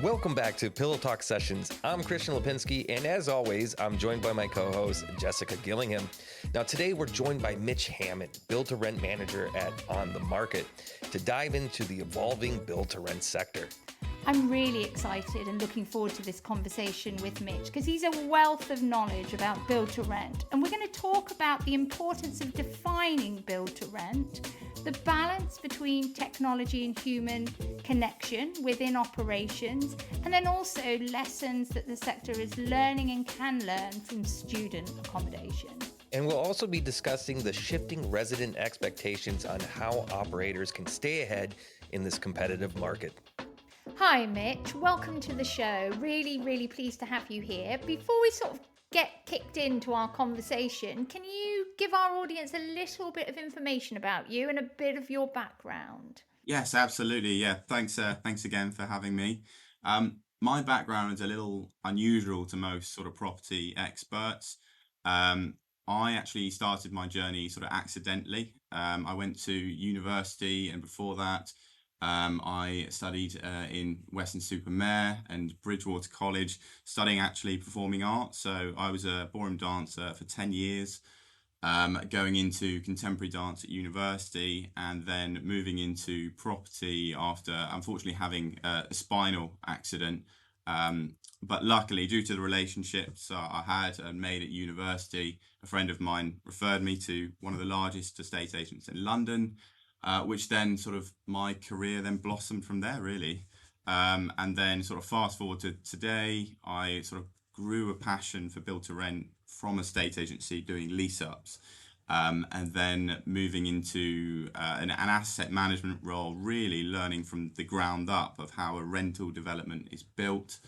Welcome back to Pillow Talk Sessions. I'm Kristian Lupinski, and as always, I'm joined by my co-host, Jessica Gillingham. Now, today we're joined by Mitch Hammond, Build-to-Rent Manager at OnTheMarket, to dive into the evolving build-to-rent sector. I'm really excited and looking forward to this conversation with Mitch because he's a wealth of knowledge about build-to-rent. And we're going to talk about the importance of defining build-to-rent, the balance between technology and human connection within operations, and then also lessons that the sector is learning and can learn from student accommodation. And we'll also be discussing the shifting resident expectations on how operators can stay ahead in this competitive market. Hi Mitch, welcome to the show. Really pleased to have you here. Before we sort of get kicked into our conversation, can you give our audience a little bit of information about you and a bit of your background? Yes, absolutely. Yeah, thanks again for having me. My background is a little unusual to most sort of property experts. I actually started my journey sort of accidentally. I went to university, and before that, I studied in Weston-super-Mare and Bridgewater College, studying actually performing arts. So I was a ballroom dancer for 10 years, going into contemporary dance at university, and then moving into property after unfortunately having a spinal accident. But luckily, due to the relationships I had and made at university, a friend of mine referred me to one of the largest estate agents in London, which then sort of my career then blossomed from there, really. And then sort of fast forward to today, I sort of grew a passion for build to rent from a state agency doing lease ups, and then moving into an asset management role, really learning from the ground up of how a rental development is built,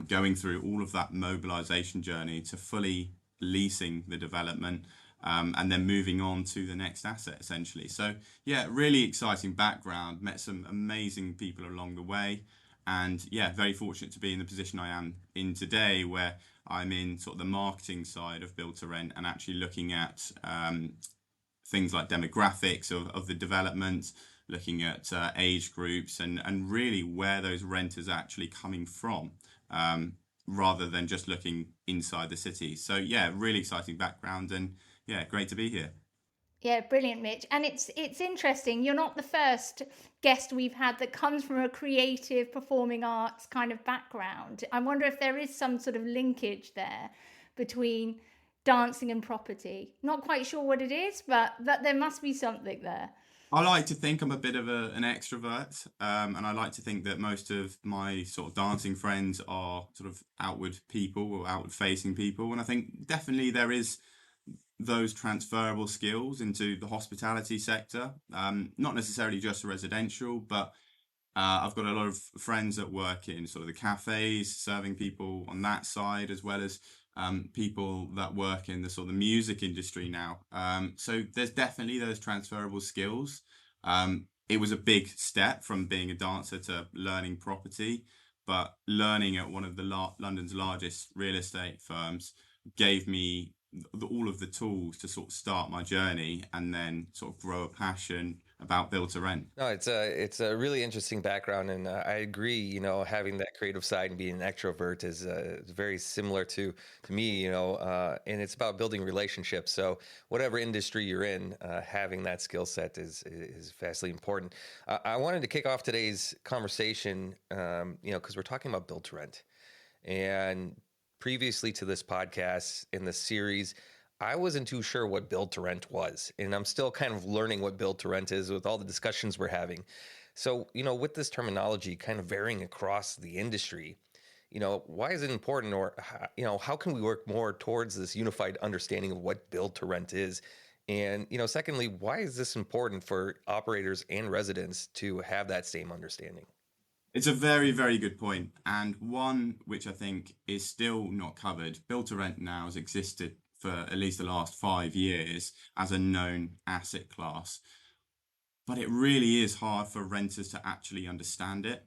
going through all of that mobilization journey to fully leasing the development, and then moving on to the next asset, essentially. So, yeah, really exciting background, met some amazing people along the way. And yeah, very fortunate to be in the position I am in today, where I'm in sort of the marketing side of build to rent and actually looking at things like demographics of the development, looking at age groups and really where those renters are actually coming from, rather than just looking inside the city. So yeah, really exciting background, and yeah, great to be here. Yeah, brilliant, Mitch. And it's interesting. You're not the first guest we've had that comes from a creative performing arts kind of background. I wonder if there is some sort of linkage there between dancing and property. Not quite sure what it is, but there must be something there. I like to think I'm a bit of an extrovert, and I like to think that most of my sort of dancing friends are sort of outward people or outward facing people. And I think definitely there is those transferable skills into the hospitality sector, not necessarily just residential, but I've got a lot of friends that work in sort of the cafes, serving people on that side, as well as people that work in the sort of the music industry now. So there's definitely those transferable skills. It was a big step from being a dancer to learning property, but learning at one of the London's largest real estate firms gave me all of the tools to sort of start my journey and then sort of grow a passion about build to rent. No, it's a really interesting background, and I agree. You know, having that creative side and being an extrovert is very similar to me. You know, and it's about building relationships. So whatever industry you're in, having that skill set is vastly important. I wanted to kick off today's conversation, because we're talking about build to rent, and previously to this podcast in the series, I wasn't too sure what build to rent was, and I'm still kind of learning what build to rent is with all the discussions we're having. So, with this terminology kind of varying across the industry, why is it important, or, how can we work more towards this unified understanding of what build to rent is? And, secondly, why is this important for operators and residents to have that same understanding? It's a very, very good point, and one which I think is still not covered. Build to rent now has existed for at least the last 5 years as a known asset class, but it really is hard for renters to actually understand it.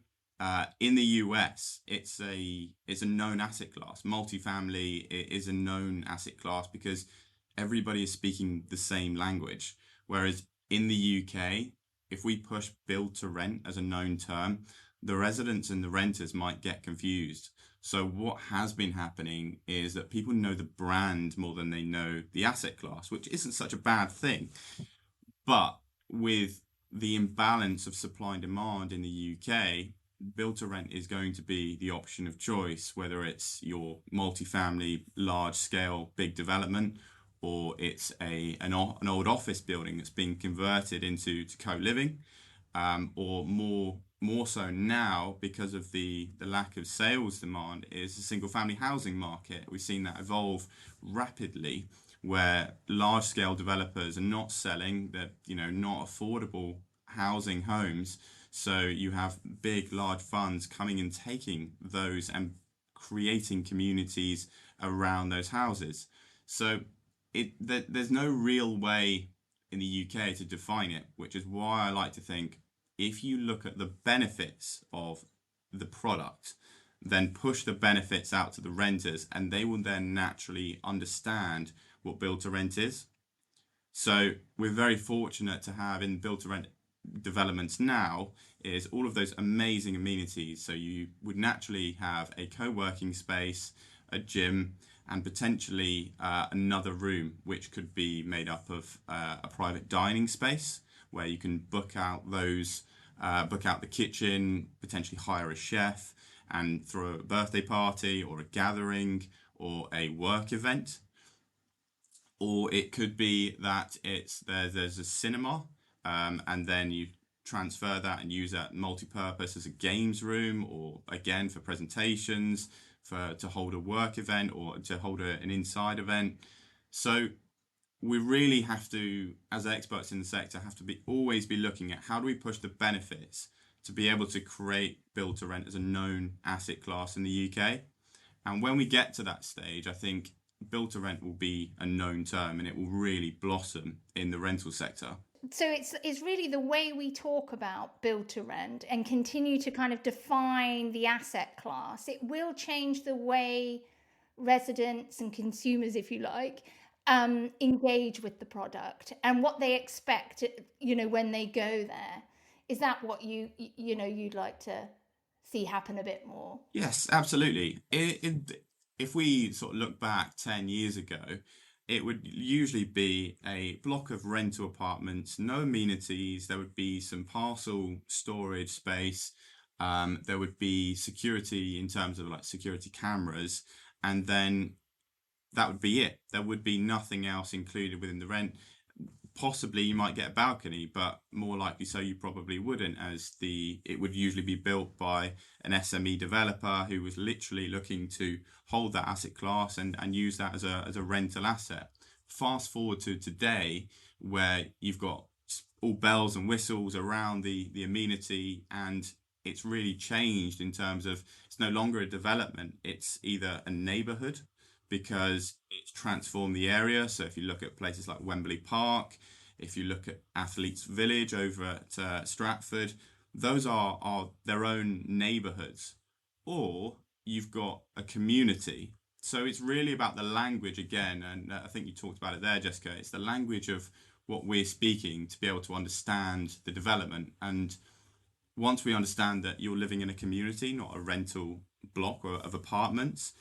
In the US, it's a known asset class. Multifamily is a known asset class because everybody is speaking the same language. Whereas in the UK, if we push build to rent as a known term, the residents and the renters might get confused. So what has been happening is that people know the brand more than they know the asset class, which isn't such a bad thing. But with the imbalance of supply and demand in the UK, build to rent is going to be the option of choice, whether it's your multifamily, large scale, big development, or it's an old office building that's being converted into co-living, or more so now because of the lack of sales demand is the single family housing market. We've seen that evolve rapidly where large scale developers are not selling, they're not affordable housing homes. So you have big large funds coming and taking those and creating communities around those houses. So there's no real way in the UK to define it, which is why I like to think if you look at the benefits of the product, then push the benefits out to the renters and they will then naturally understand what build to rent is. So we're very fortunate to have in build to rent developments now is all of those amazing amenities. So you would naturally have a co-working space, a gym, and potentially another room, which could be made up of a private dining space where you can book out the kitchen, potentially hire a chef, and throw a birthday party or a gathering or a work event. Or it could be that there's a cinema, and then you transfer that and use that multi-purpose as a games room, or again for presentations, to hold a work event or to hold an inside event. So we really have to, as experts in the sector, have to always be looking at how do we push the benefits to be able to create build to rent as a known asset class in the UK. And when we get to that stage, I think build to rent will be a known term and it will really blossom in the rental sector. So it's really the way we talk about build to rent and continue to kind of define the asset class. It will change the way residents and consumers, if you like, engage with the product and what they expect, when they go there. Is that what you'd like to see happen a bit more? Yes, absolutely. If we sort of look back 10 years ago, it would usually be a block of rental apartments, no amenities. There would be some parcel storage space. There would be security in terms of like security cameras, and then that would be it. There would be nothing else included within the rent. Possibly you might get a balcony, but more likely so you probably wouldn't, as it would usually be built by an SME developer who was literally looking to hold that asset class and use that as a rental asset. Fast forward to today, where you've got all bells and whistles around the amenity, and it's really changed in terms of it's no longer a development, it's either a neighborhood because it's transformed the area. So if you look at places like Wembley Park, if you look at Athletes Village over at Stratford, those are their own neighborhoods. Or you've got a community. So it's really about the language again, and I think you talked about it there, Jessica. It's the language of what we're speaking to be able to understand the development. And once we understand that you're living in a community, not a rental block of apartments,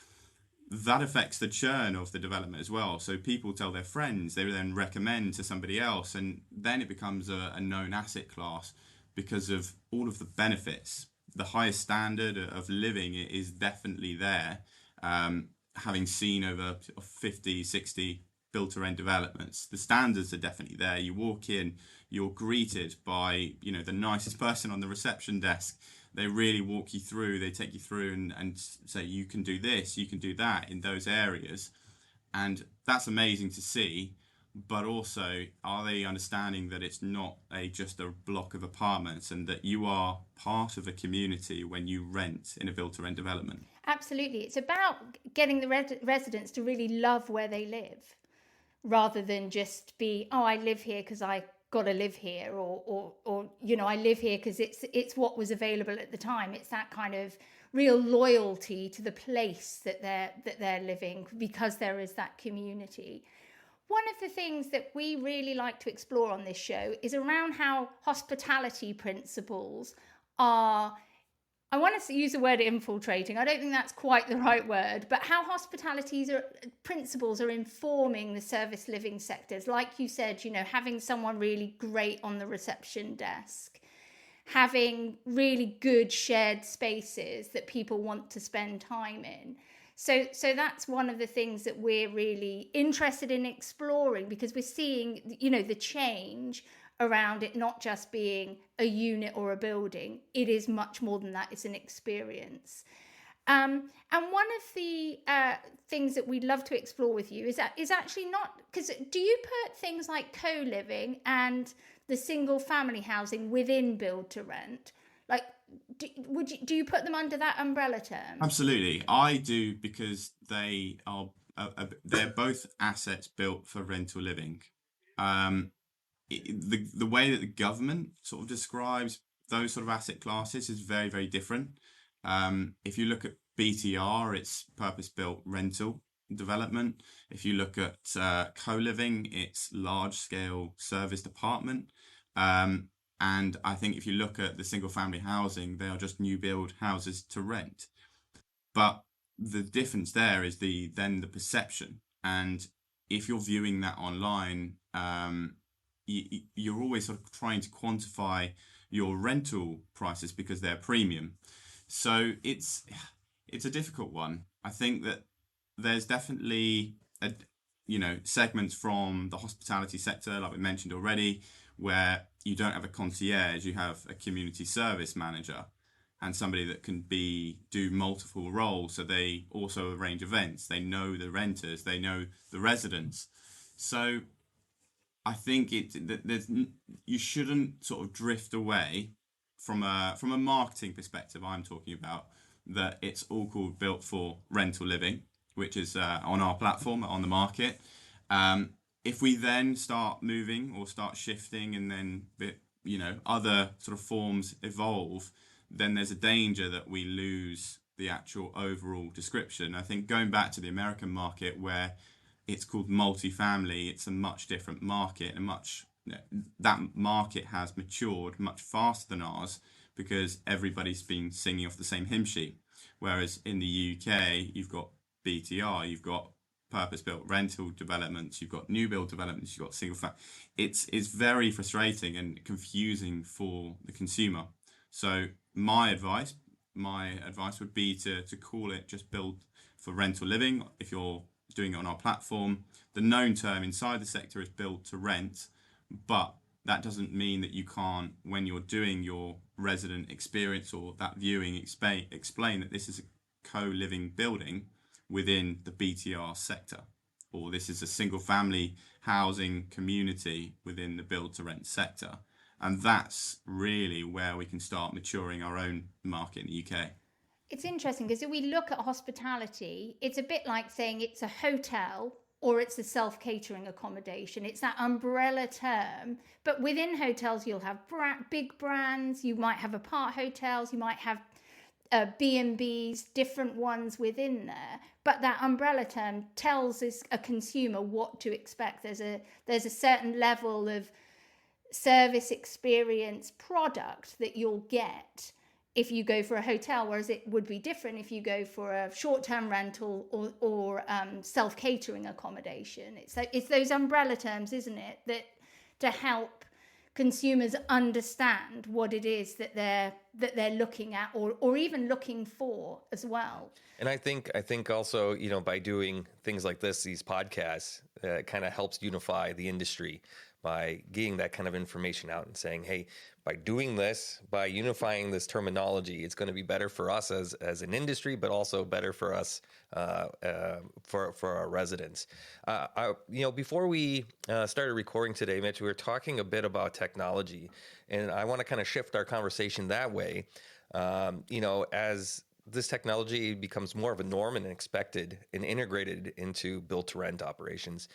that affects the churn of the development as well. So people tell their friends, they then recommend to somebody else, and then it becomes a known asset class because of all of the benefits. The highest standard of living is definitely there. Having seen over 50, 60 built to rent developments, the standards are definitely there. You walk in, you're greeted by the nicest person on the reception desk. They really walk you through, they take you through and say you can do this, you can do that in those areas, and that's amazing to see. But also, are they understanding that it's not just a block of apartments and that you are part of a community when you rent in a built to rent development? Absolutely. It's about getting the residents to really love where they live rather than just be, oh, I live here because I got to live here, or I live here because it's what was available at the time. It's that kind of real loyalty to the place that they're living because there is that community. One of the things that we really like to explore on this show is around how hospitality principles are I want to use the word infiltrating. I don't think that's quite the right word, but how hospitality's principles are informing the service living sectors. Like you said, having someone really great on the reception desk, having really good shared spaces that people want to spend time in. So that's one of the things that we're really interested in exploring, because we're seeing, the change around it not just being a unit or a building. It is much more than that. It's an experience. And one of the things that we'd love to explore with you is actually not, because do you put things like co-living and the single family housing within build to rent? Like, do you put them under that umbrella term? Absolutely, I do, because they're both assets built for rental living. Um, the way that the government sort of describes those sort of asset classes is very, very different. If you look at BTR, it's purpose-built rental development. If you look at co-living, it's large-scale service department. And I think if you look at the single-family housing, they are just new build houses to rent. But the difference there is the perception. And if you're viewing that online, you're always sort of trying to quantify your rental prices because they're premium. So it's a difficult one. I think that there's definitely segments from the hospitality sector, like we mentioned already, where you don't have a concierge, you have a community service manager and somebody that can do multiple roles. So they also arrange events, they know the renters, they know the residents. So I think you shouldn't sort of drift away from a marketing perspective. I'm talking about that it's all called built for rental living, which is on our platform on the market. If we then start moving or start shifting, and then other sort of forms evolve, then there's a danger that we lose the actual overall description. I think going back to the American market, where it's called multifamily, it's a much different market, and that market has matured much faster than ours because everybody's been singing off the same hymn sheet. Whereas in the UK, you've got BTR, you've got purpose-built rental developments, you've got new build developments, you've got single family. It's very frustrating and confusing for the consumer. So my advice would be to call it just build for rental living. If you're doing it on our platform, the known term inside the sector is build to rent, but that doesn't mean that you can't, when you're doing your resident experience or that viewing, explain that this is a co-living building within the BTR sector, or this is a single family housing community within the build to rent sector. And that's really where we can start maturing our own market in the UK. It's interesting because if we look at hospitality, it's a bit like saying it's a hotel or it's a self-catering accommodation. It's that umbrella term. But within hotels, you'll have big brands. You might have apart hotels. You might have B&Bs, different ones within there. But that umbrella term tells a consumer what to expect. There's a certain level of service experience product that you'll get if you go for a hotel, whereas it would be different if you go for a short-term rental or self-catering accommodation. It's those umbrella terms, isn't it, that to help consumers understand what it is that they're looking at or even looking for as well. And I think also, by doing things like this, these podcasts, kind of helps unify the industry by getting that kind of information out and saying, hey, by doing this, by unifying this terminology, it's going to be better for us as an industry, but also better for us for our residents. Before we started recording today, Mitch, we were talking a bit about technology, and I want to kind of shift our conversation that way. As this technology becomes more of a norm and expected and integrated into built-to-rent operations,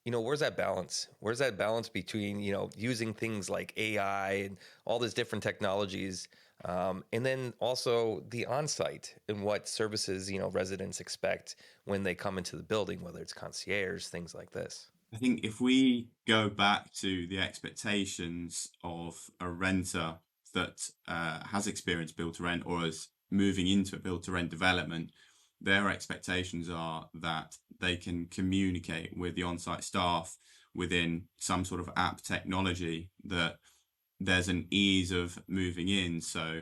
where's that balance? Where's that balance between, using things like AI and all these different technologies, and then also the on-site and what services, residents expect when they come into the building, whether it's concierge, things like this? I think if we go back to the expectations of a renter that has experienced build to rent or is moving into a build to rent development, their expectations are that they can communicate with the on-site staff within some sort of app technology, that there's an ease of moving in. So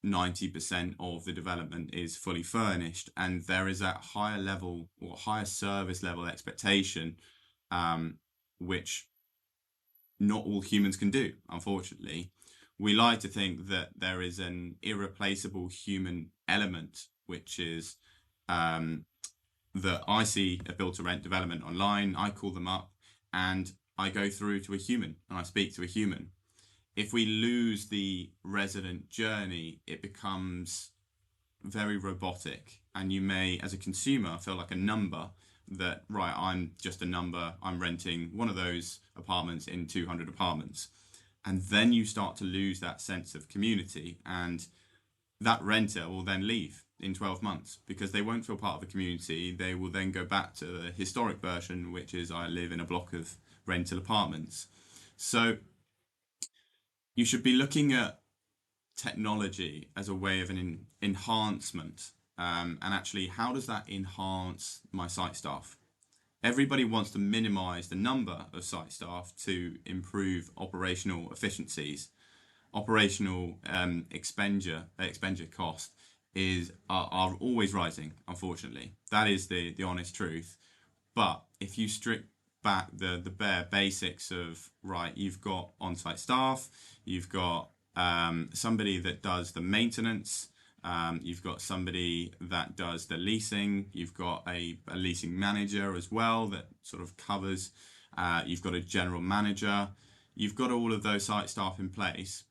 90% of the development is fully furnished, and there is that higher level or higher service level expectation, which not all humans can do, unfortunately. We like to think that there is an irreplaceable human element, which is that I see a build to rent development online, I call them up, and I go through to a human and I speak to a human. If we lose the resident journey, it becomes very robotic, and you may, as a consumer, feel like a number, that, right, I'm just a number, I'm renting one of those apartments in 200 apartments. And then you start to lose that sense of community, and that renter will then leave in 12 months because they won't feel part of the community. They will then go back to the historic version, which is I live in a block of rental apartments. So you should be looking at technology as a way of an enhancement, and actually, how does that enhance my site staff? Everybody wants to minimize the number of site staff to improve operational efficiencies. Operational expenditure cost are always rising, unfortunately. That is the honest truth. But if you strip back the bare basics of, right, you've got on-site staff, you've got somebody that does the maintenance, you've got somebody that does the leasing, you've got a leasing manager as well that sort of covers, you've got a general manager, you've got all of those site staff in place.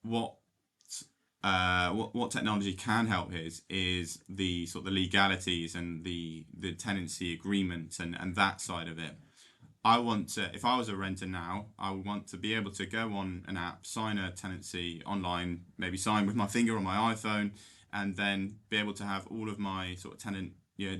What technology can help is the sort of the legalities and the tenancy agreement and that side of it. I want to, if I was a renter now, I would want to be able to go on an app, sign a tenancy online, maybe sign with my finger on my iPhone, and then be able to have all of my sort of tenant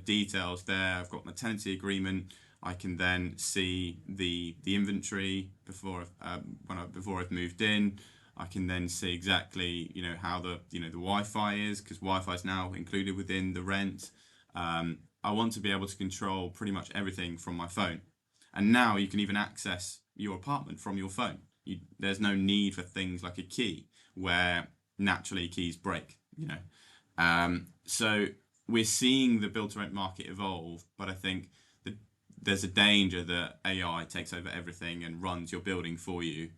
details there. I've got my tenancy agreement. I can then see the inventory before I've moved in. I can then see exactly how the Wi-Fi is, because Wi-Fi is now included within the rent. I want to be able to control pretty much everything from my phone. And now you can even access your apartment from your phone. There's no need for things like a key, where naturally keys break. So we're seeing the build-to-rent market evolve, but I think that there's a danger that AI takes over everything and runs your building for you.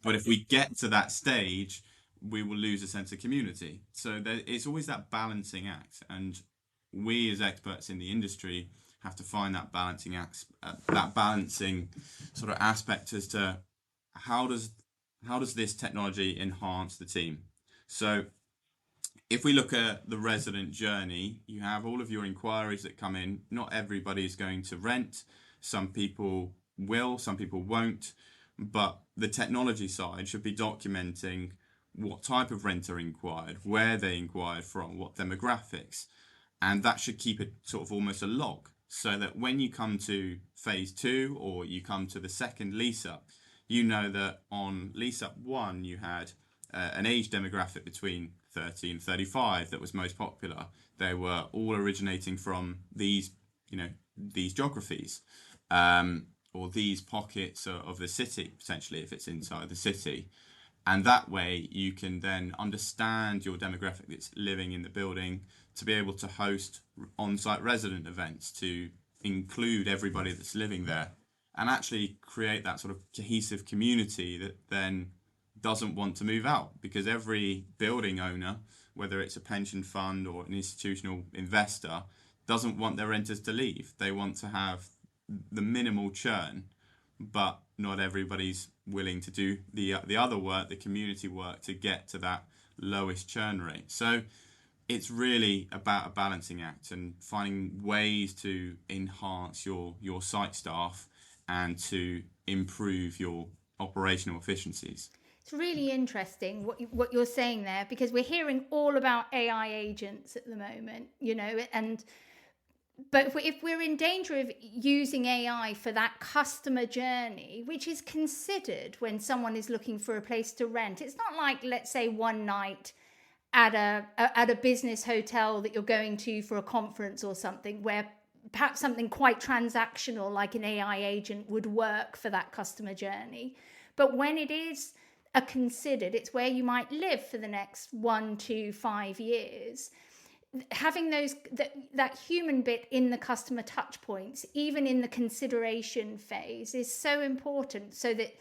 But if we get to that stage, we will lose a sense of community. So it's always that balancing act, and we as experts in the industry have to find that balancing sort of aspect as to how does this technology enhance the team. So if we look at the resident journey, you have all of your inquiries that come in. Not everybody is going to rent. Some people will, some people won't. But the technology side should be documenting what type of renter inquired, where they inquired from, what demographics. And that should keep it sort of almost a log, so that when you come to phase 2 or you come to the second lease up, you know that on lease up 1 you had an age demographic between 30 and 35 that was most popular. They were all originating from these geographies, or these pockets of the city, potentially, if it's inside the city. And that way you can then understand your demographic that's living in the building, to be able to host on-site resident events, to include everybody that's living there, and actually create that sort of cohesive community that then doesn't want to move out. Because every building owner, whether it's a pension fund or an institutional investor, doesn't want their renters to leave. They want to have the minimal churn, but not everybody's willing to do the other work, the community work, to get to that lowest churn rate. So it's really about a balancing act and finding ways to enhance your site staff and to improve your operational efficiencies. It's really interesting what you're saying there, because we're hearing all about AI agents at the moment, and but if we're in danger of using AI for that customer journey, which is considered when someone is looking for a place to rent, it's not like, let's say, one night at a business hotel that you're going to for a conference or something, where perhaps something quite transactional like an AI agent would work for that customer journey. But when it is a considered, it's where you might live for the next 1 to 5 years, having that human bit in the customer touch points, even in the consideration phase, is so important, so that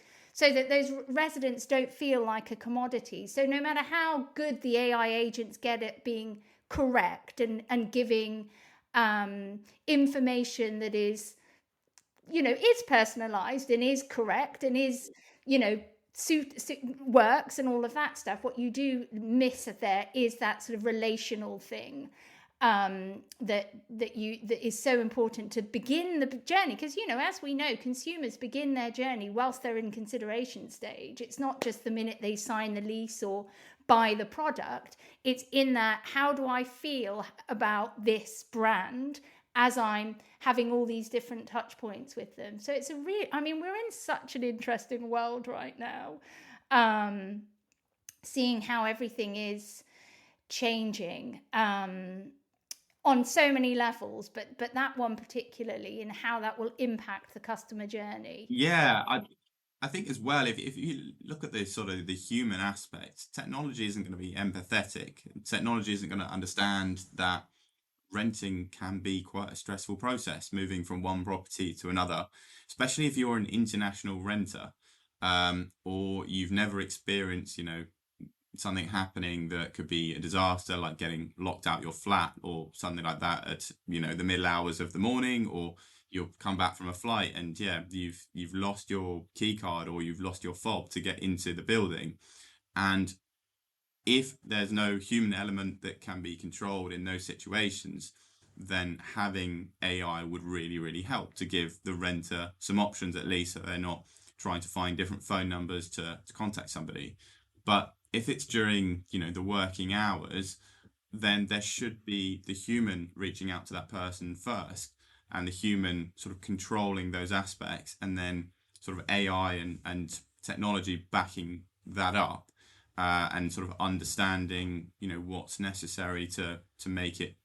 those residents don't feel like a commodity. So no matter how good the AI agents get at being correct and giving information that is, is personalized and is correct and is, works and all of that stuff, what you do miss there is that sort of relational thing, that is so important to begin the journey, because as we know, consumers begin their journey whilst they're in consideration stage. It's not just the minute they sign the lease or buy the product. It's in that, how do I feel about this brand as I'm having all these different touch points with them. So it's we're in such an interesting world right now, seeing how everything is changing, on so many levels, but that one particularly, and how that will impact the customer journey. Yeah, I think as well, if you look at the sort of the human aspect, technology isn't going to be empathetic. Technology isn't going to understand that renting can be quite a stressful process, moving from one property to another, especially if you're an international renter, or you've never experienced, something happening that could be a disaster, like getting locked out your flat or something like that at, the middle hours of the morning, or you'll come back from a flight and you've lost your key card or you've lost your fob to get into the building. And if there's no human element that can be controlled in those situations, then having AI would really, really help to give the renter some options, at least, so they're not trying to find different phone numbers to contact somebody. But if it's during, the working hours, then there should be the human reaching out to that person first, and the human sort of controlling those aspects, and then sort of AI and technology backing that up, and sort of understanding, what's necessary to make it,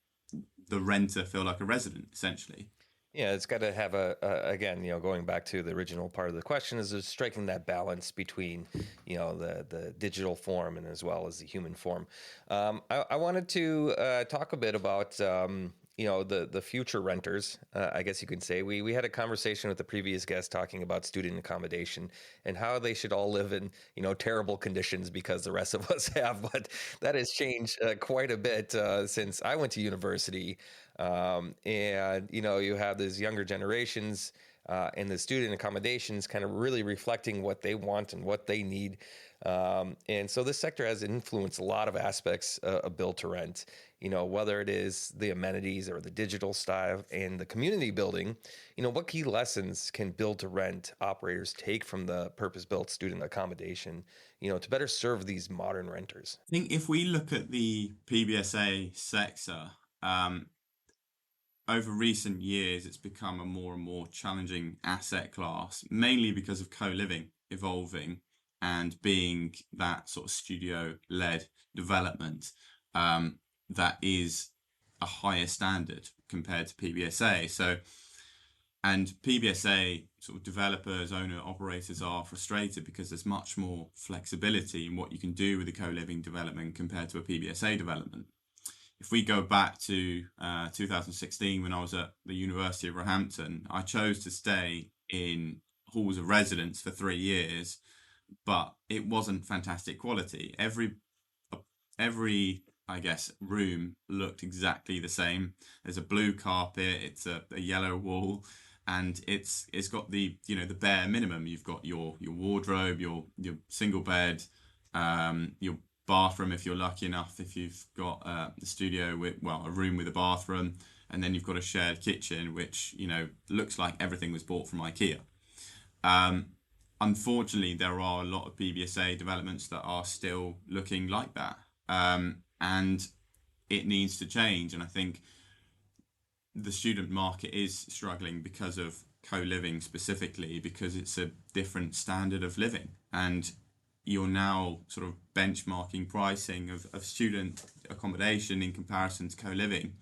the renter, feel like a resident, essentially. Yeah, it's got to have again, going back to the original part of the question, is just striking that balance between, the digital form and as well as the human form. I wanted to talk a bit about, the future renters, I guess you could say. We had a conversation with the previous guest talking about student accommodation and how they should all live in, terrible conditions because the rest of us have. But that has changed quite a bit since I went to university. And, you have these younger generations and the student accommodations kind of really reflecting what they want and what they need. And so this sector has influenced a lot of aspects of build to rent, whether it is the amenities or the digital style and the community building. What key lessons can build to rent operators take from the purpose built student accommodation, to better serve these modern renters? I think if we look at the PBSA sector, over recent years, it's become a more and more challenging asset class, mainly because of co-living evolving and being that sort of studio-led development, that is a higher standard compared to PBSA. So, and PBSA sort of developers, owner operators are frustrated because there's much more flexibility in what you can do with a co-living development compared to a PBSA development. If we go back to 2016, when I was at the University of Roehampton, I chose to stay in halls of residence for 3 years, but it wasn't fantastic quality. Every I guess room looked exactly the same. There's a blue carpet, it's a yellow wall, and it's got the the bare minimum. You've got your wardrobe, your single bed, your bathroom if you're lucky enough, if you've got a studio with, well, a room with a bathroom, and then you've got a shared kitchen, which looks like everything was bought from IKEA. Unfortunately, there are a lot of PBSA developments that are still looking like that, and it needs to change. And I think the student market is struggling because of co-living specifically, because it's a different standard of living, and you're now sort of benchmarking pricing of student accommodation in comparison to co-living,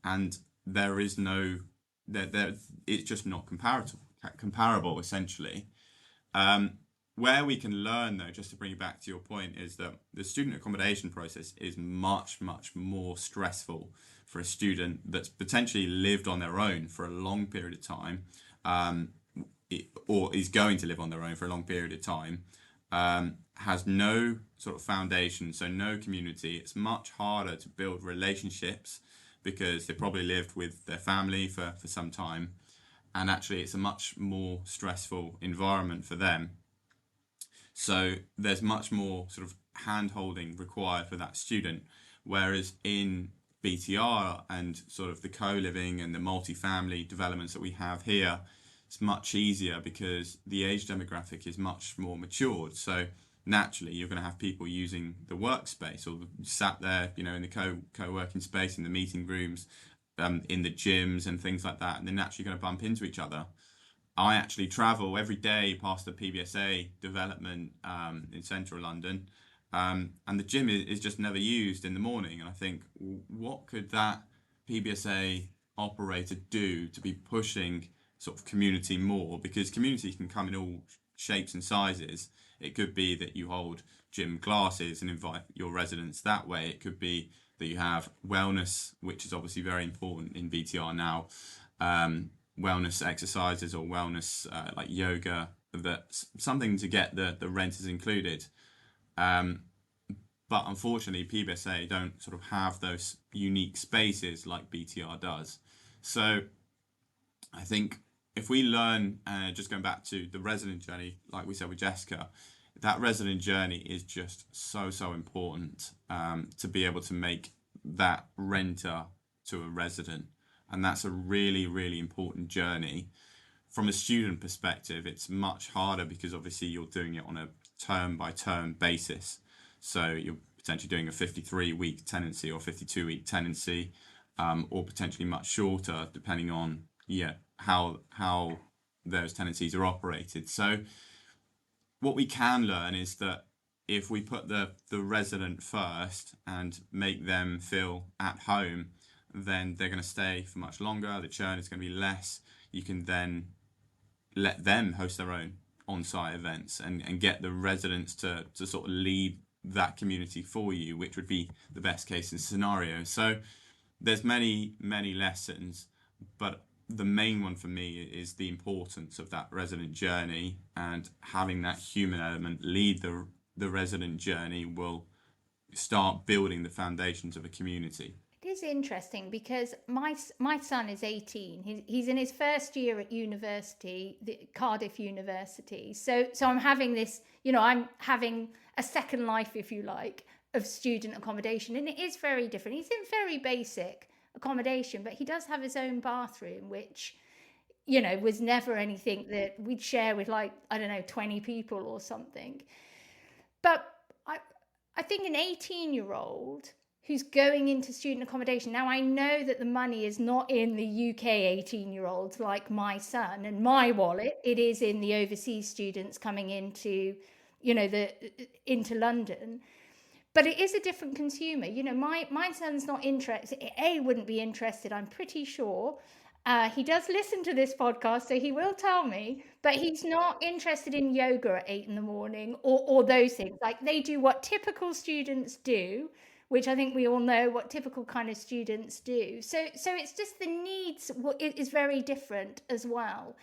and there is no there it's just not comparable essentially. Where we can learn, though, just to bring you back to your point, is that the student accommodation process is much, much more stressful for a student that's potentially lived on their own for a long period of time, or is going to live on their own for a long period of time, has no sort of foundation, so no community. It's much harder to build relationships because they probably lived with their family for some time, and actually it's a much more stressful environment for them. So there's much more sort of hand-holding required for that student, whereas in BTR and sort of the co-living and the multi-family developments that we have here, it's much easier because the age demographic is much more matured. So naturally, you're going to have people using the workspace or sat there, you know, in the co-working space, in the meeting rooms, in the gyms and things like that, and they're naturally going to bump into each other. I actually travel every day past the PBSA development in central London, and the gym is just never used in the morning. And I think, what could that PBSA operator do to be pushing sort of community more? Because community can come in all shapes and sizes. It could be that you hold gym classes and invite your residents that way. It could be that you have wellness, which is obviously very important in BTR now. Wellness exercises or wellness like yoga, that's something to get the renters included. But unfortunately, PBSA don't sort of have those unique spaces like BTR does. So I think if we learn, just going back to the resident journey, like we said with Jessica, that resident journey is just so important to be able to make that renter to a resident. And that's a really, really important journey. From a student perspective, it's much harder because obviously you're doing it on a term by term basis. So you're potentially doing a 53-week tenancy or 52-week tenancy, or potentially much shorter, depending on how those tenancies are operated. So what we can learn is that if we put the resident first and make them feel at home, then they're going to stay for much longer. The churn is going to be less. You can then let them host their own on-site events and get the residents to sort of lead that community for you, which would be the best case scenario. So there's many lessons, but the main one for me is the importance of that resident journey, and having that human element lead the resident journey will start building the foundations of a community. It is interesting because my son is 18. He's in his first year at university, Cardiff University. So I'm having this, I'm having a second life, if you like, of student accommodation, and it is very different. He's in very basic accommodation, but he does have his own bathroom, which, was never anything that we'd share with 20 people or something. But I think an 18-year-old who's going into student accommodation. Now, I know that the money is not in the UK 18-year-olds like my son and my wallet. It is in the overseas students coming into, into London. But it is a different consumer. My son's not interested. Wouldn't be interested, I'm pretty sure. He does listen to this podcast, so he will tell me. But he's not interested in yoga at 8 a.m. or those things. Like, they do what typical students do, which I think we all know what typical kind of students do. So it's just the needs is very different as well.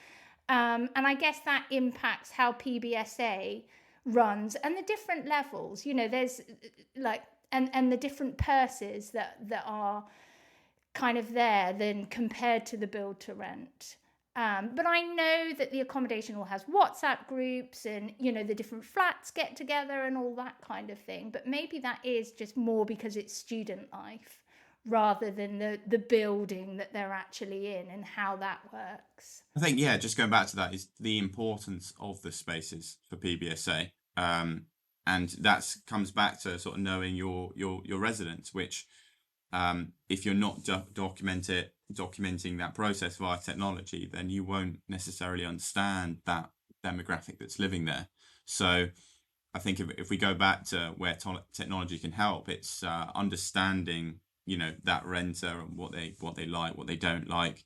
And I guess that impacts how PBSA runs and the different levels. There's and the different purses that are kind of there than compared to the build to rent. But I know that the accommodation all has WhatsApp groups and, the different flats get together and all that kind of thing. But maybe that is just more because it's student life rather than the building that they're actually in and how that works. I think, just going back to that is the importance of the spaces for PBSA. And that comes back to sort of knowing your residents, which if you're not documented documenting that process via technology, then you won't necessarily understand that demographic that's living there. So I think if we go back to where technology can help, it's understanding, that renter and what they like, what they don't like.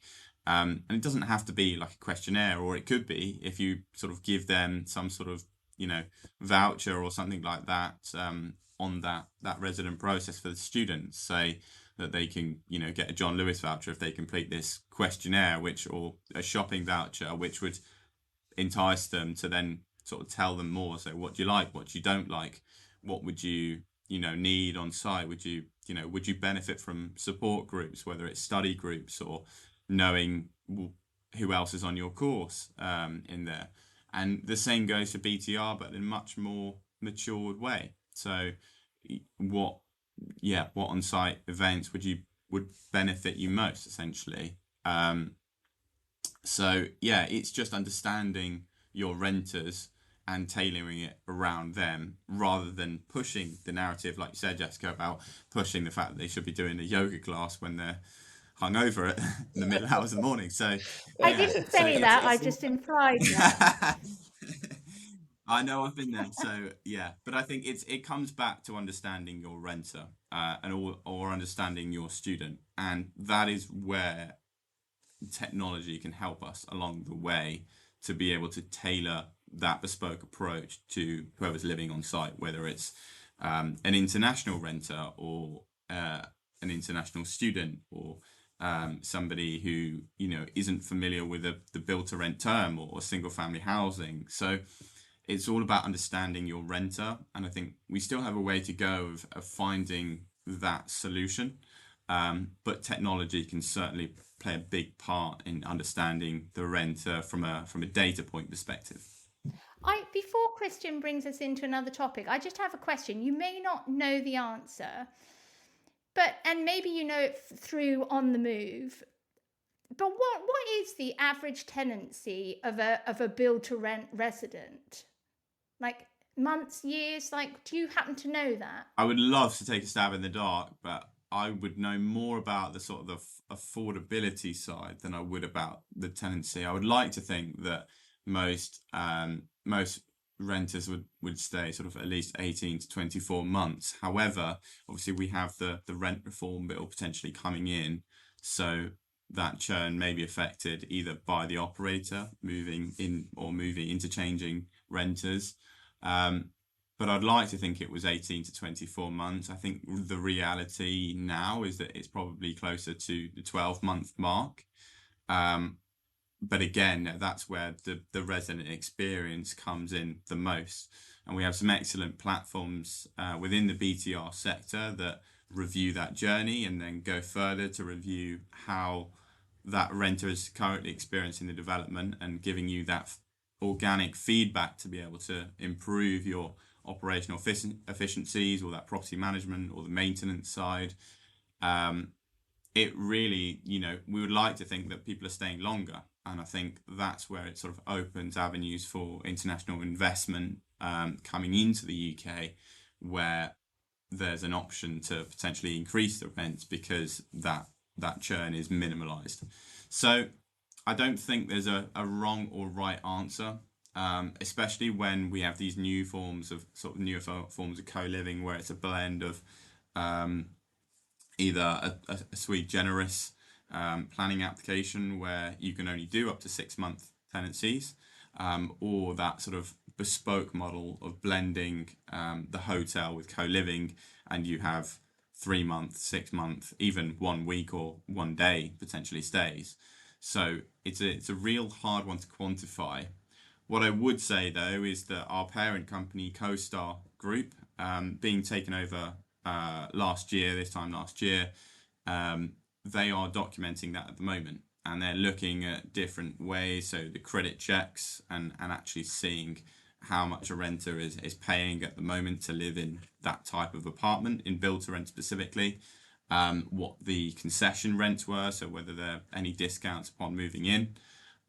And it doesn't have to be like a questionnaire, or it could be if you sort of give them some sort of, voucher or something like that, on that resident process for the students, say that they can, get a John Lewis voucher if they complete this questionnaire, or a shopping voucher, which would entice them to then sort of tell them more. So what do you like? What you don't like? What would you, need on site? Would you benefit from support groups, whether it's study groups or knowing who else is on your course, in there? And the same goes for BTR, but in a much more matured way. So what on-site events would benefit you most, essentially? So yeah, it's just understanding your renters and tailoring it around them, rather than pushing the narrative, like you said, Jessica, about pushing the fact that they should be doing a yoga class when they're hungover in the middle hours of the morning. So I didn't say that. I just implied that. I know, I've been there. So yeah, but I think it comes back to understanding your renter, or understanding your student, and that is where technology can help us along the way to be able to tailor that bespoke approach to whoever's living on site, whether it's an international renter, or an international student, or somebody who isn't familiar with the build to rent term, or single family housing. So it's all about understanding your renter, and I think we still have a way to go of finding that solution. But technology can certainly play a big part in understanding the renter from a data point perspective. Before Kristian brings us into another topic, I just have a question. You may not know the answer, and maybe you know it through On the Move. But what is the average tenancy of a build to rent resident? Like months, years? Like, do you happen to know that? I would love to take a stab in the dark, but I would know more about the sort of the affordability side than I would about the tenancy. I would like to think that most renters would stay sort of at least 18 to 24 months. However, obviously we have the rent reform bill potentially coming in, so that churn may be affected either by the operator moving in or interchanging renters. But I'd like to think it was 18 to 24 months. I think the reality now is that it's probably closer to the 12-month mark. But again, that's where the resident experience comes in the most. And we have some excellent platforms within the BTR sector that review that journey and then go further to review how that renter is currently experiencing the development, and giving you that organic feedback to be able to improve your operational efficiencies, or that property management or the maintenance side. It really, we would like to think that people are staying longer. And I think that's where it sort of opens avenues for international investment coming into the UK, where there's an option to potentially increase the rents because that churn is minimalised. So I don't think there's a wrong or right answer, especially when we have these newer forms of co-living, where it's a blend of either a sui generis planning application where you can only do up to 6-month tenancies, or that sort of bespoke model of blending the hotel with co-living, and you have 3-month, 6-month, even 1 week or 1 day potentially stays. So it's a real hard one to quantify. What I would say though is that our parent company, CoStar Group, being taken over this time last year, they are documenting that at the moment, and they're looking at different ways, so the credit checks, and actually seeing how much a renter is paying at the moment to live in that type of apartment, in build to rent specifically, what the concession rents were, so whether there are any discounts upon moving in,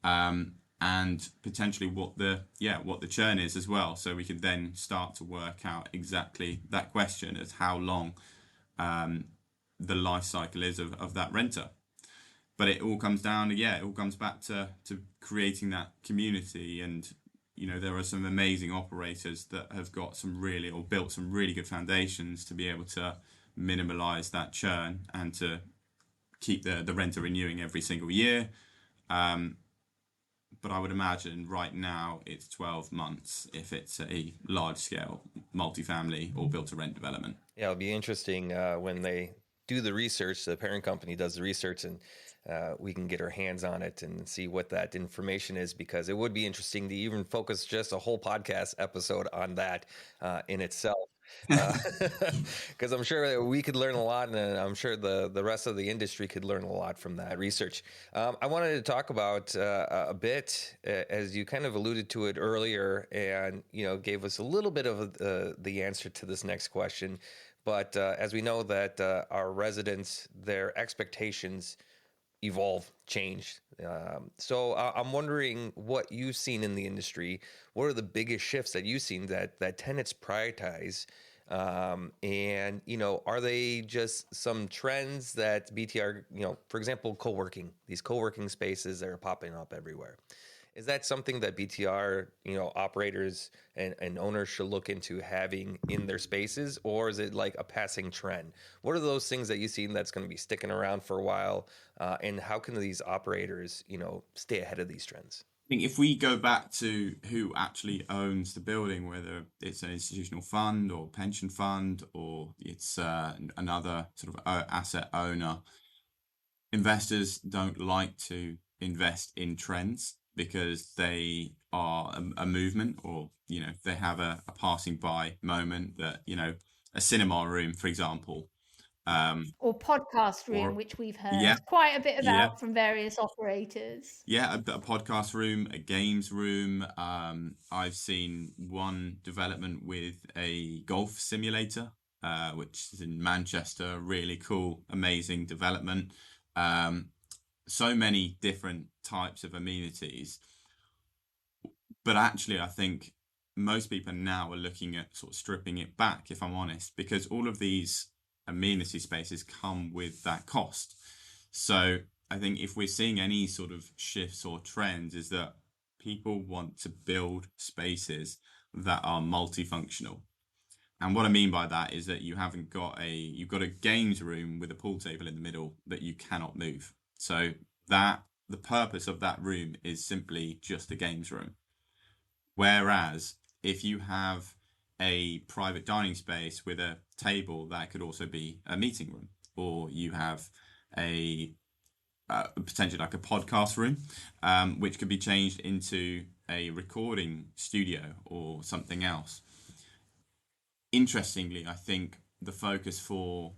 and potentially what the churn is as well, so we could then start to work out exactly that question as how long the life cycle is of that renter. but it all comes down to, it all comes back to creating that community. And there are some amazing operators that have got built some really good foundations to be able to minimize that churn and to keep the renter renewing every single year. But I would imagine right now it's 12 months if it's a large scale multifamily or built to rent development. Yeah, it'll be interesting when they do the research, the parent company does the research, and we can get our hands on it and see what that information is, because it would be interesting to even focus just a whole podcast episode on that in itself. Because I'm sure that we could learn a lot, and I'm sure the rest of the industry could learn a lot from that research. I wanted to talk about a bit, as you kind of alluded to it earlier, and gave us a little bit of the answer to this next question. But as we know that our residents, their expectations evolve, change. So I'm wondering what you've seen in the industry. What are the biggest shifts that you've seen that tenants prioritize? And are they just some trends that BTR, for example, these co-working spaces that are popping up everywhere? Is that something that BTR, operators and owners should look into having in their spaces, or is it like a passing trend? What are those things that you've seen that's going to be sticking around for a while, and how can these operators, stay ahead of these trends? I think if we go back to who actually owns the building, whether it's an institutional fund or pension fund, or it's another sort of asset owner, investors don't like to invest in trends because they are a movement, or they have a passing by moment that a cinema room, for example, or podcast room, or which we've yeah, heard quite a bit yeah, about from various operators. yeah, a podcast room, a games room. I've seen one development with a golf simulator, which is in Manchester. Really cool, amazing development. So many different types of amenities. But actually, I think most people now are looking at sort of stripping it back, if I'm honest, because all of these amenity spaces come with that cost. So I think if we're seeing any sort of shifts or trends, is that people want to build spaces that are multifunctional. And what I mean by that is that you've got a games room with a pool table in the middle that you cannot move. So that the purpose of that room is simply just a games room. Whereas if you have a private dining space with a table, that could also be a meeting room, or you have a potentially like a podcast room, which could be changed into a recording studio or something else. Interestingly, I think the focus for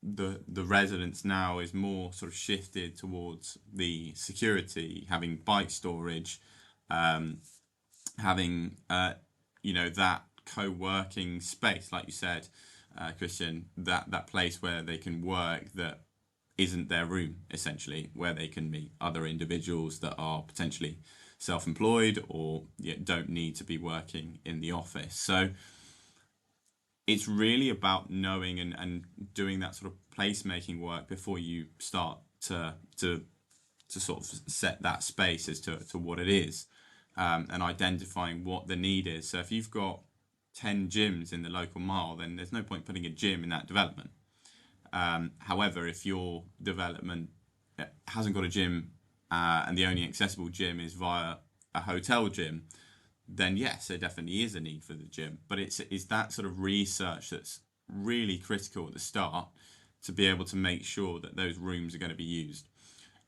the residents now is more sort of shifted towards the security, having bike storage, having that co-working space, like you said, Kristian, that place where they can work that isn't their room, essentially, where they can meet other individuals that are potentially self-employed or don't need to be working in the office. So it's really about knowing and doing that sort of placemaking work before you start to sort of set that space as to what it is, and identifying what the need is. So if you've got 10 gyms in the local mile, then there's no point putting a gym in that development. However, if your development hasn't got a gym, and the only accessible gym is via a hotel gym, then yes, there definitely is a need for the gym. But it's that sort of research that's really critical at the start to be able to make sure that those rooms are going to be used.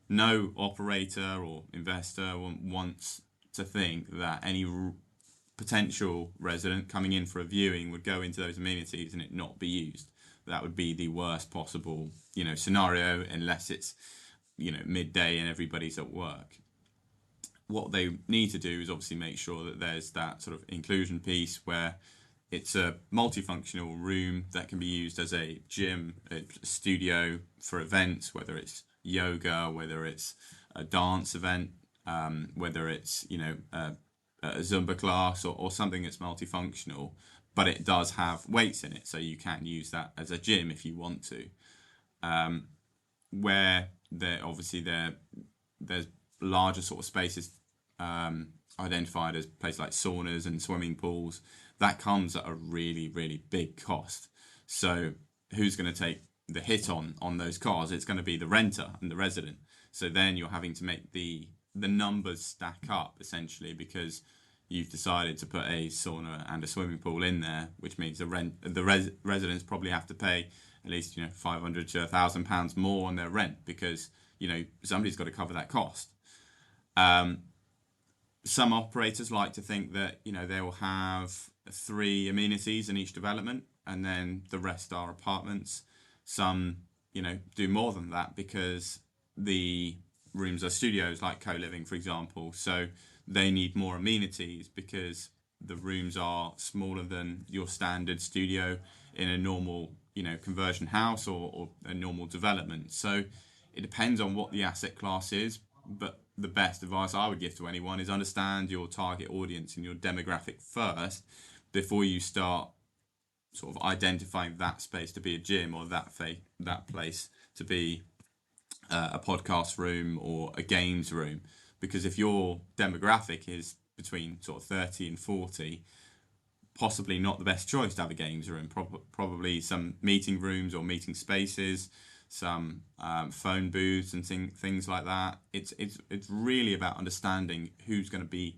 No operator or investor wants to think that any potential resident coming in for a viewing would go into those amenities and it not be used. That would be the worst possible, scenario, unless it's, midday and everybody's at work. What they need to do is obviously make sure that there's that sort of inclusion piece where it's a multifunctional room that can be used as a gym, a studio for events, whether it's yoga, whether it's a dance event, whether it's, a Zumba class or something that's multifunctional, but it does have weights in it. So you can use that as a gym if you want to. where there's larger sort of spaces identified as places like saunas and swimming pools, that comes at a really, really big cost. So who's going to take the hit on those costs? It's going to be the renter and the resident. So then you're having to make the numbers stack up essentially, because you've decided to put a sauna and a swimming pool in there, which means the residents probably have to pay at least £500 to £1,000 more on their rent, because somebody's got to cover that cost. Some operators like to think that they will have 3 amenities in each development, and then the rest are apartments. Some do more than that, because the rooms are studios, like co-living, for example. So they need more amenities because the rooms are smaller than your standard studio in a normal conversion house or a normal development. So it depends on what the asset class is, but the best advice I would give to anyone is understand your target audience and your demographic first before you start sort of identifying that space to be a gym, or that place to be a podcast room or a games room. Because if your demographic is between sort of 30 and 40, possibly not the best choice to have a games room. Probably some meeting rooms or meeting spaces, some phone booths and things like that. It's really about understanding who's going to be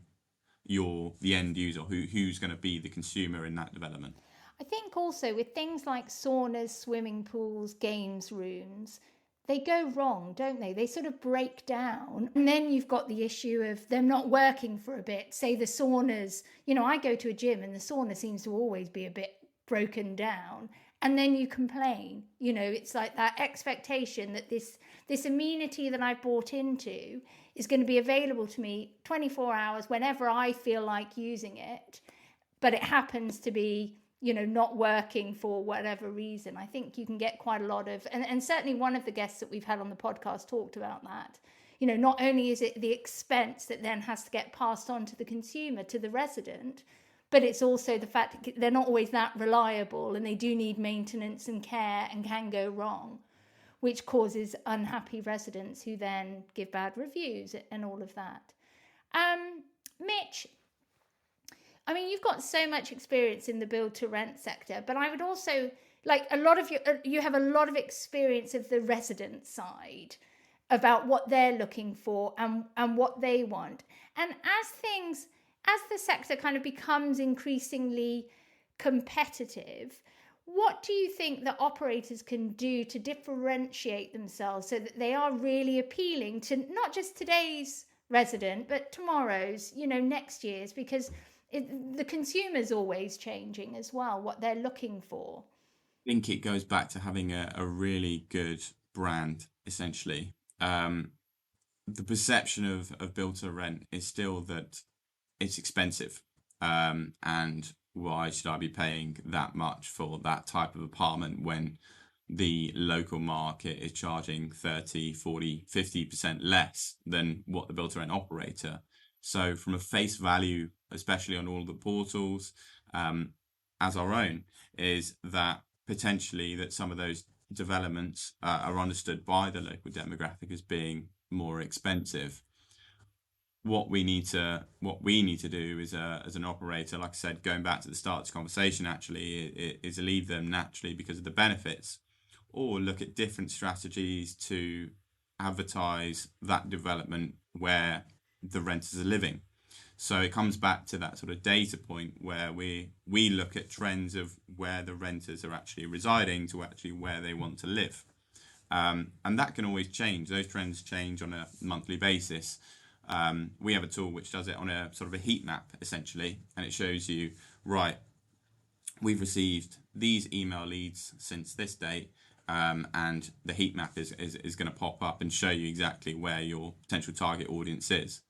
the end user, who's going to be the consumer in that development. I think also with things like saunas, swimming pools, games rooms, they go wrong, don't they? They sort of break down. And then you've got the issue of them not working for a bit. Say the saunas, I go to a gym and the sauna seems to always be a bit broken down. And then you complain. It's like that expectation that this amenity that I've bought into is going to be available to me 24 hours whenever I feel like using it. But it happens to be not working for whatever reason. I think you can get quite a lot of, and certainly one of the guests that we've had on the podcast talked about that. Not only is it the expense that then has to get passed on to the consumer, to the resident, but it's also the fact that they're not always that reliable, and they do need maintenance and care and can go wrong, which causes unhappy residents who then give bad reviews and all of that. Mitch, I mean, you've got so much experience in the build to rent sector, but I would also like you have a lot of experience of the resident side about what they're looking for and what they want. And as the sector kind of becomes increasingly competitive, what do you think that operators can do to differentiate themselves so that they are really appealing to not just today's resident, but tomorrow's, next year's? Because the consumer's always changing as well, what they're looking for. I think it goes back to having a really good brand, essentially. The perception of build to rent is still that it's expensive, and why should I be paying that much for that type of apartment when the local market is charging 30, 40, 50% less than what the build to rent operator. So from a face value, especially on all the portals, as our own, is that potentially that some of those developments are understood by the local demographic as being more expensive. What we need to do is, as an operator, like I said, going back to the start of this conversation, actually, is leave them naturally because of the benefits, or look at different strategies to advertise that development where the renters are living. So it comes back to that sort of data point where we look at trends of where the renters are actually residing to actually where they want to live. And that can always change. Those trends change on a monthly basis. We have a tool which does it on a sort of a heat map, essentially, and it shows you, right, we've received these email leads since this date, and the heat map is going to pop up and show you exactly where your potential target audience is.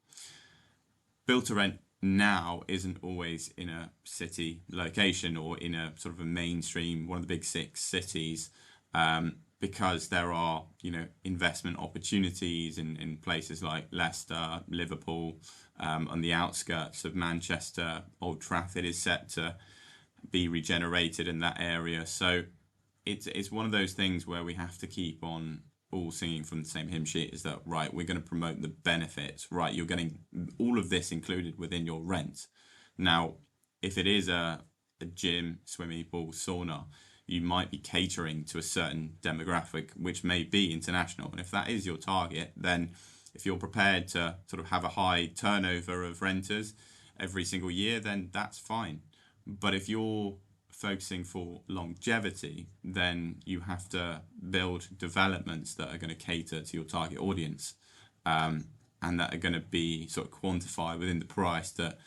Build to rent now isn't always in a city location or in a sort of a mainstream, one of the big 6 cities, because there are, investment opportunities in places like Leicester, Liverpool, on the outskirts of Manchester. Old Trafford is set to be regenerated in that area. So it's one of those things where we have to keep on all singing from the same hymn sheet, is that, right, we're going to promote the benefits, right? You're getting all of this included within your rent. Now, if it is a gym, swimming pool, sauna, you might be catering to a certain demographic, which may be international. And if that is your target, then if you're prepared to sort of have a high turnover of renters every single year, then that's fine. But if you're focusing for longevity, then you have to build developments that are going to cater to your target audience, and that are going to be sort of quantified within the price that,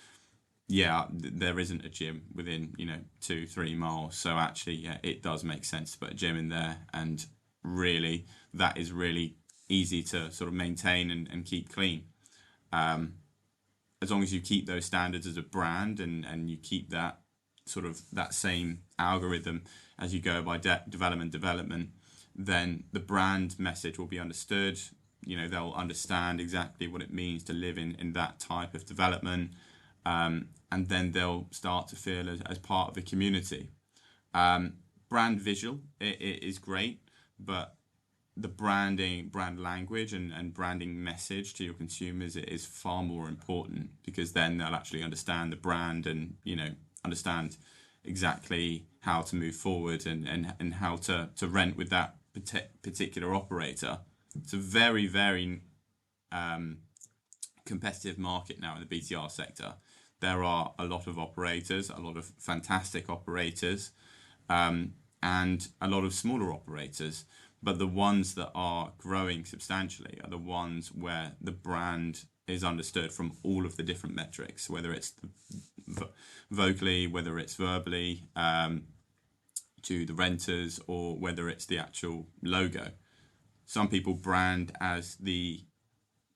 yeah, there isn't a gym within 2-3 miles, so actually, yeah, it does make sense to put a gym in there, and really that is really easy to sort of maintain and keep clean, as long as you keep those standards as a brand, and you keep that sort of that same algorithm as you go by development, then the brand message will be understood. They'll understand exactly what it means to live in that type of development, and then they'll start to feel as part of the community. Brand visual, it is great, but the brand language and branding message to your consumers is far more important, because then they'll actually understand the brand and understand exactly how to move forward and how to rent with that particular operator. It's a very, very competitive market now in the BTR sector. There are a lot of operators, a lot of fantastic operators, and a lot of smaller operators. But the ones that are growing substantially are the ones where the brand is understood from all of the different metrics, whether it's vocally, whether it's verbally, to the renters, or whether it's the actual logo. Some people brand as the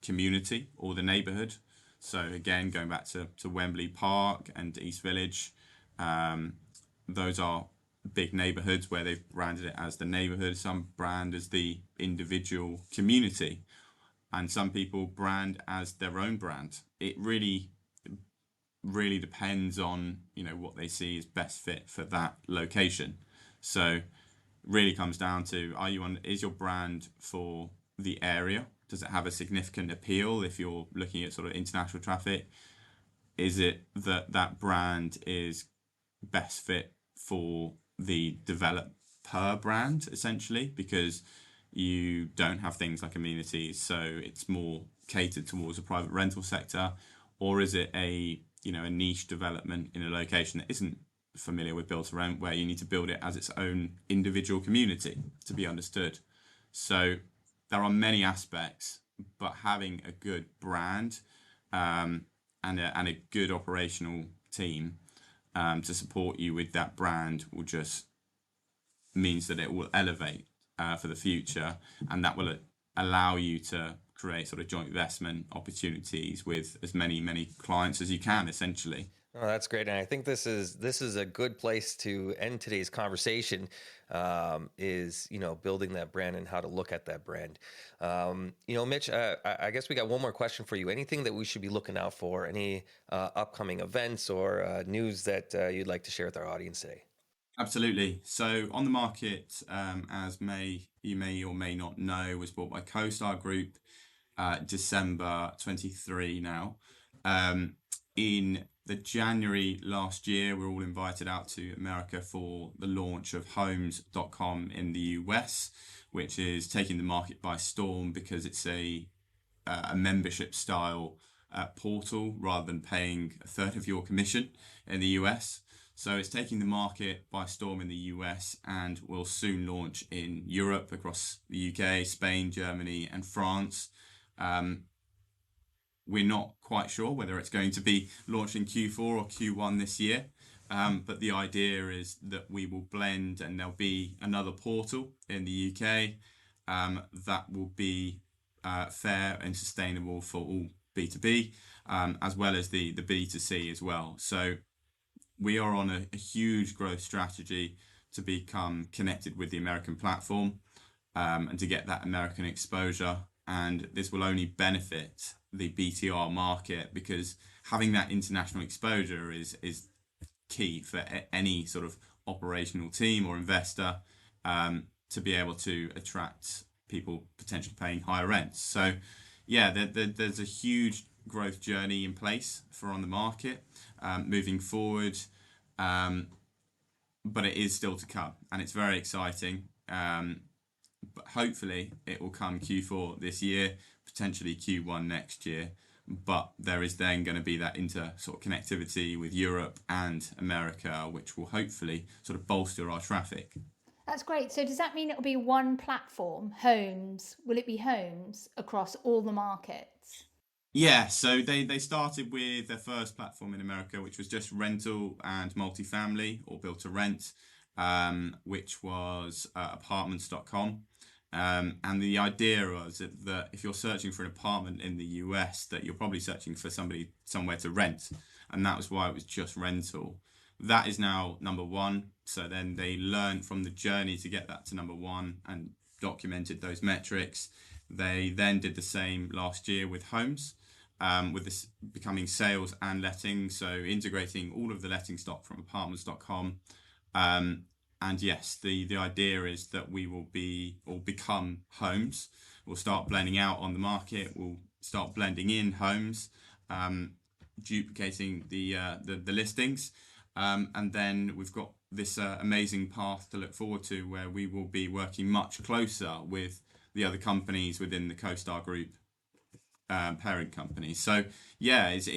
community or the neighborhood. So again, going back to Wembley Park and East Village, those are big neighborhoods where they've branded it as the neighborhood. Some brand as the individual community, and some people brand as their own brand. It really depends on what they see as best fit for that location. So it really comes down to, is your brand for the area? Does it have a significant appeal if you're looking at sort of international traffic? Is it that brand is best fit for the developer brand, essentially, because you don't have things like amenities, so it's more catered towards a private rental sector? Or is it a niche development in a location that isn't familiar with build to rent, where you need to build it as its own individual community to be understood? So there are many aspects, but having a good brand, and a good operational team to support you with that brand will just means that it will elevate for the future, and that will allow you to create sort of joint investment opportunities with as many clients as you can, essentially. Oh, that's great, and I think this is a good place to end today's conversation. Is building that brand and how to look at that brand. Mitch, I guess we got one more question for you. Anything that we should be looking out for? Any upcoming events or news that you'd like to share with our audience today? Absolutely. So On the Market, as you may or may not know, was bought by CoStar Group December 23 now. In the January last year, we're all invited out to America for the launch of Homes.com in the US, which is taking the market by storm because it's a membership style portal rather than paying a third of your commission in the US. So it's taking the market by storm in the US, and will soon launch in Europe across the UK, Spain, Germany, and France. We're not quite sure whether it's going to be launched in Q4 or Q1 this year, but the idea is that we will blend, and there'll be another portal in the UK that will be fair and sustainable for all B2B, as well as the B2C as well. So we are on a huge growth strategy to become connected with the American platform, and to get that American exposure. And this will only benefit the BTR market, because having that international exposure is key for any sort of operational team or investor, to be able to attract people potentially paying higher rents. So yeah, there's a huge growth journey in place for On the Market moving forward, but it is still to come, and it's very exciting. But hopefully it will come Q4 this year, potentially Q1 next year. But there is then going to be that sort of connectivity with Europe and America, which will hopefully sort of bolster our traffic. That's great. So does that mean it'll be one platform, homes? Will it be homes across all the markets? Yeah, so they started with their first platform in America, which was just rental and multifamily or built to rent, which was apartments.com. And the idea was that if you're searching for an apartment in the US, that you're probably searching for somewhere to rent. And that was why it was just rental. That is now number one. So then they learned from the journey to get that to number one and documented those metrics. They then did the same last year with homes, with this becoming sales and letting. So integrating all of the letting stock from apartments.com. And yes, the idea is that we will become homes. We'll start blending out On the Market. We'll start blending in homes, duplicating the listings. And then we've got this amazing path to look forward to, where we will be working much closer with the other companies within the CoStar Group parent company. So yeah, it's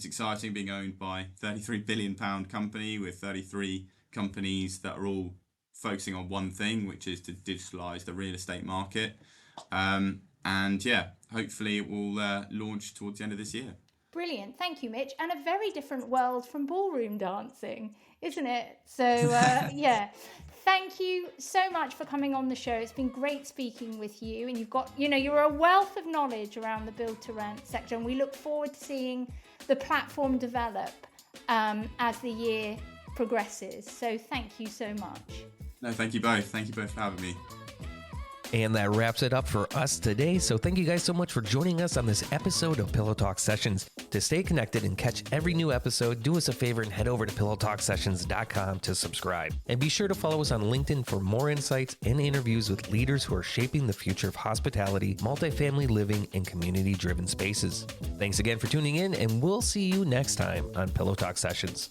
exciting being owned by £33 billion company with 33 companies that are all focusing on one thing, which is to digitalize the real estate market. And yeah, hopefully it will launch towards the end of this year. Brilliant. Thank you, Mitch. And a very different world from ballroom dancing, isn't it? So yeah, thank you so much for coming on the show. It's been great speaking with you, and you're a wealth of knowledge around the build to rent sector, and we look forward to seeing the platform develop as the year progresses. So thank you so much. No, thank you both. Thank you both for having me. And that wraps it up for us today. So thank you guys so much for joining us on this episode of Pillow Talk Sessions. To stay connected and catch every new episode, do us a favor and head over to pillowtalksessions.com to subscribe. And be sure to follow us on LinkedIn for more insights and interviews with leaders who are shaping the future of hospitality, multifamily living, and community-driven spaces. Thanks again for tuning in, and we'll see you next time on Pillow Talk Sessions.